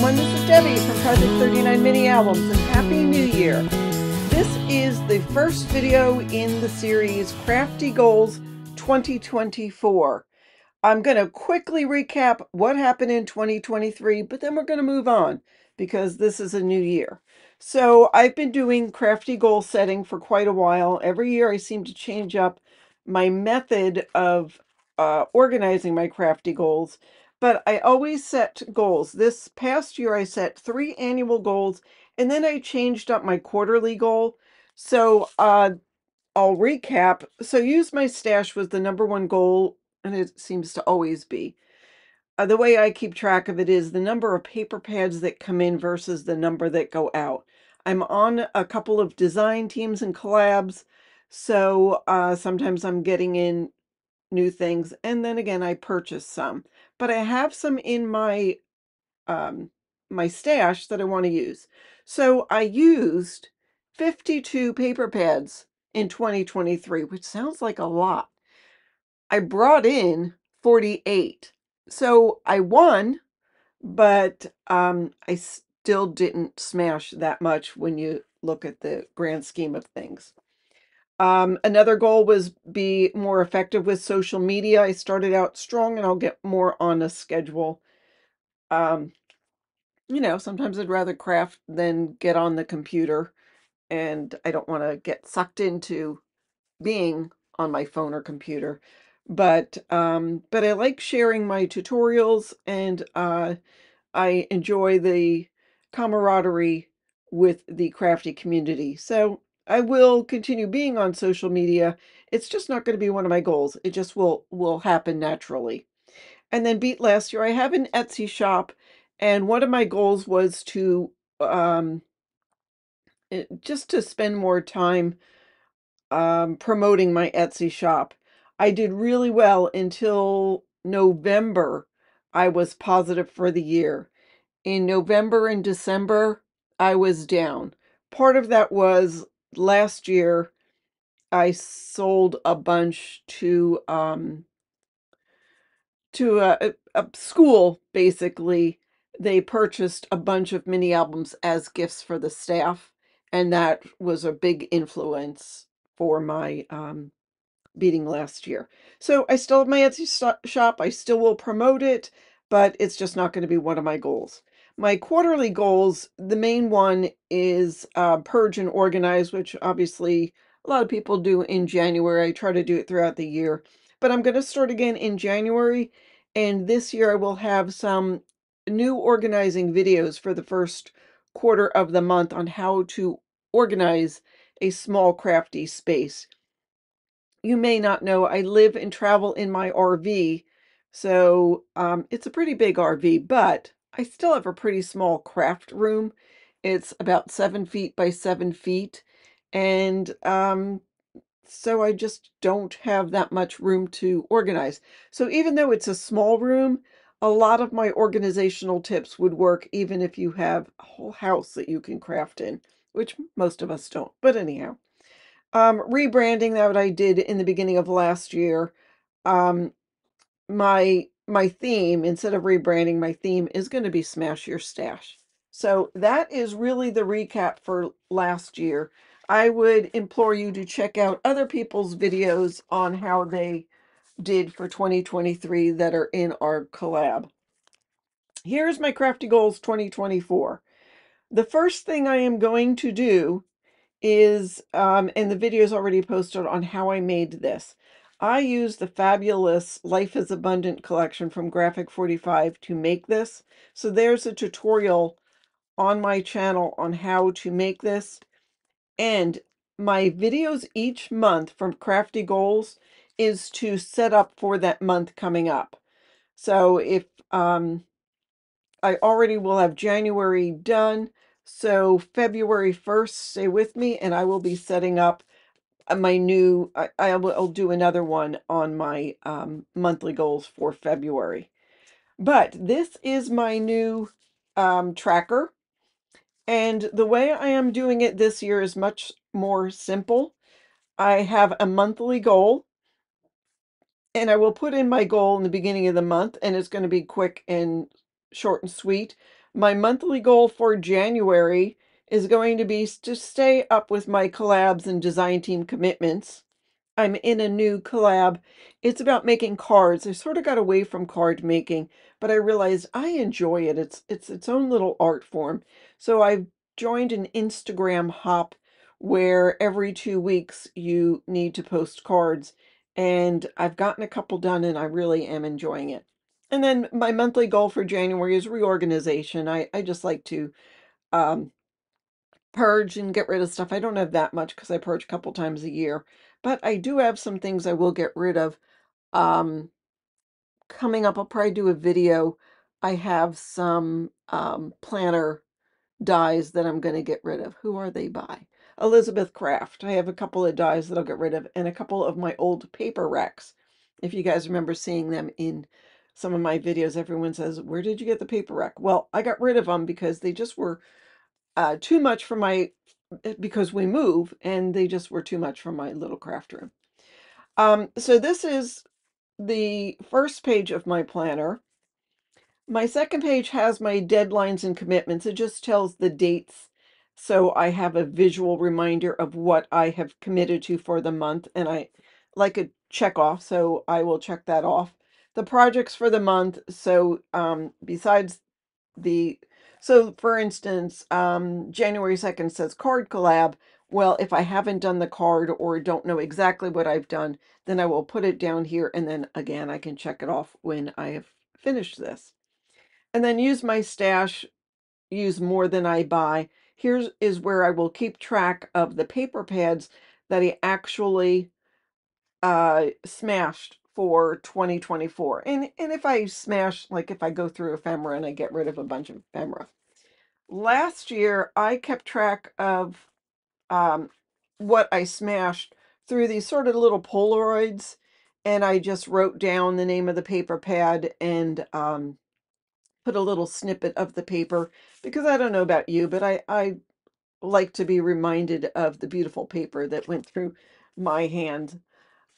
everyone, this is Debbie from Project 39 Mini Albums, and Happy New Year! This is the first video in the series Crafty Goals 2024. I'm going to quickly recap what happened in 2023, but then we're going to move on because this is a new year. So I've been doing crafty goal setting for quite a while. Every year I seem to change up my method of organizing my crafty goals, but I always set goals. This past year I set 3 annual goals, and then I changed up my quarterly goal. So I'll recap. So use my stash was the #1 goal, and it seems to always be. The way I keep track of it is the number of paper pads that come in versus the number that go out. I'm on a couple of design teams and collabs, so sometimes I'm getting in new things, and then again I purchase some. But I have some in my my stash that I want to use. So I used 52 paper pads in 2023, which sounds like a lot. I brought in 48. So I won, but I still didn't smash that much when you look at the grand scheme of things. Another goal was be more effective with social media. I started out strong, and I'll get more on a schedule. You know, sometimes I'd rather craft than get on the computer, and I don't want to get sucked into being on my phone or computer. But I like sharing my tutorials, and I enjoy the camaraderie with the crafty community. So I will continue being on social media. It's just not going to be one of my goals. It just will happen naturally. And then beat last year, I have an Etsy shop, and one of my goals was to just to spend more time promoting my Etsy shop. I did really well until November. I was positive for the year. In November and December, I was down. Part of that was last year I sold a bunch to a school. Basically, they purchased a bunch of mini albums as gifts for the staff, and that was a big influence for my beating last year. So I still have my Etsy shop. I still will promote it, but it's just not going to be one of my goals. My quarterly goals, the main one is purge and organize, which obviously a lot of people do in January. I try to do it throughout the year, but I'm going to start again in January. And this year I will have some new organizing videos for the first quarter of the month on how to organize a small crafty space. You may not know, I live and travel in my RV, so it's a pretty big RV, but I still have a pretty small craft room. It's about 7 feet by 7 feet, and so I just don't have that much room to organize. So even though it's a small room, a lot of my organizational tips would work even if you have a whole house that you can craft in, which most of us don't. But anyhow. Rebranding that I did in the beginning of last year. Um, my theme, instead of rebranding, my theme is going to be Smash Your Stash. So that is really the recap for last year. I would implore you to check out other people's videos on how they did for 2023 that are in our collab. Here's my Crafty Goals 2024. The first thing I am going to do is, and the video is already posted on how I made this. I used the fabulous Life is Abundant collection from Graphic 45 to make this. So there's a tutorial on my channel on how to make this. And my videos each month from Crafty Goals is to set up for that month coming up. So if I already will have January done, so February 1st, stay with me, and I will be setting up my new, I'll do another one on my monthly goals for February. But this is my new tracker, and the way I am doing it this year is much more simple. I have a monthly goal, and I will put in my goal in the beginning of the month, and it's going to be quick and short and sweet. My monthly goal for January is going to be to stay up with my collabs and design team commitments. I'm in a new collab. It's about making cards. I sort of got away from card making, but I realized I enjoy it. It's its own little art form. So I've joined an Instagram hop where every 2 weeks you need to post cards, and I've gotten a couple done and I really am enjoying it. And then my monthly goal for January is reorganization. I just like to um, purge and get rid of stuff. I don't have that much because I purge a couple times a year, but I do have some things I will get rid of. Um, Coming up, I'll probably do a video. I have some planner dies that I'm going to get rid of. Who are they by? Elizabeth Craft. I have a couple of dies that I'll get rid of, and a couple of my old paper racks. If you guys remember seeing them in some of my videos, everyone says, "Where did you get the paper rack?" Well, I got rid of them because they just were too much for my, because we move, and they just were too much for my little craft room. So this is the first page of my planner. My second page has my deadlines and commitments. It just tells the dates, so I have a visual reminder of what I have committed to for the month, and I like a check off, so I will check that off. The projects for the month, so besides the, so for instance, January 2nd says card collab. Well, if I haven't done the card or don't know exactly what I've done, then I will put it down here, and then again I can check it off when I have finished this. And then use my stash, use more than I buy. Here's is where I will keep track of the paper pads that I actually smashed for 2024. And if I smash, like if I go through ephemera and I get rid of a bunch of ephemera. Last year, I kept track of what I smashed through these sort of little Polaroids, and I just wrote down the name of the paper pad and put a little snippet of the paper, because I don't know about you, but I like to be reminded of the beautiful paper that went through my hand.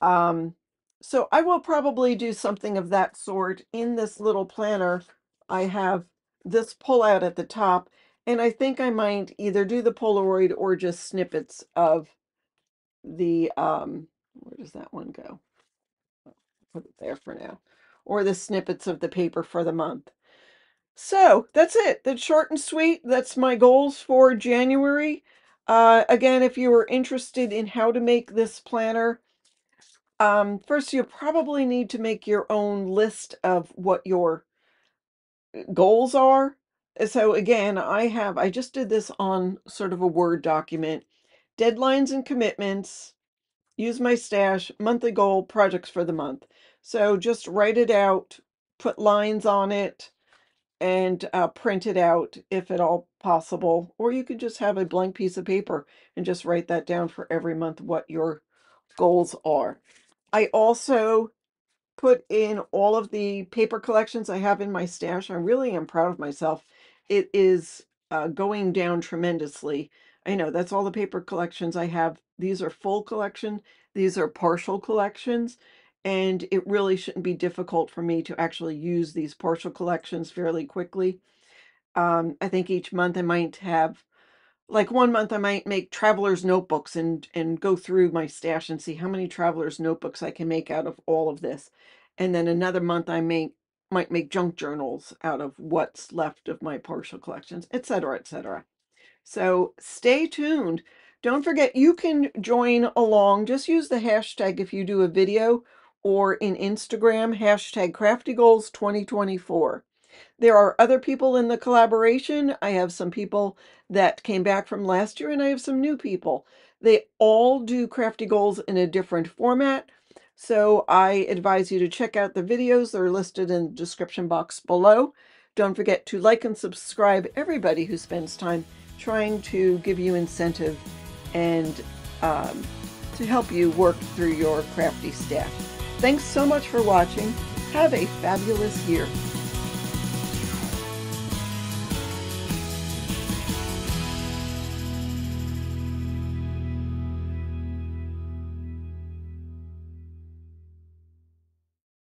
Um, so I will probably do something of that sort in this little planner. I have this pull-out at the top, and I think I might either do the Polaroid or just snippets of the, where does that one go? Put it there for now. Or the snippets of the paper for the month. So that's it. That's short and sweet. That's my goals for January. Again, if you are interested in how to make this planner, first you probably need to make your own list of what your goals are. So again, I just did this on sort of a Word document. Deadlines and commitments, use my stash, monthly goal, projects for the month. So just write it out, put lines on it, and print it out if at all possible. Or you could just have a blank piece of paper and just write that down for every month what your goals are. I also put in all of the paper collections I have in my stash. I really am proud of myself. It is going down tremendously. I know that's all the paper collections I have. These are full collection. These are partial collections. And it really shouldn't be difficult for me to actually use these partial collections fairly quickly. I think each month I might have, like one month I might make traveler's notebooks and go through my stash and see how many traveler's notebooks I can make out of all of this. And then another month I might make junk journals out of what's left of my partial collections, etc., etc. So stay tuned. Don't forget, you can join along. Just use the hashtag if you do a video, or in Instagram, hashtag Crafty Goals 2024. There are other people in the collaboration. I have some people that came back from last year, and I have some new people. They all do Crafty Goals in a different format. So I advise you to check out the videos. They're listed in the description box below. Don't forget to like and subscribe, everybody who spends time trying to give you incentive and to help you work through your crafty stash. Thanks so much for watching. Have a fabulous year.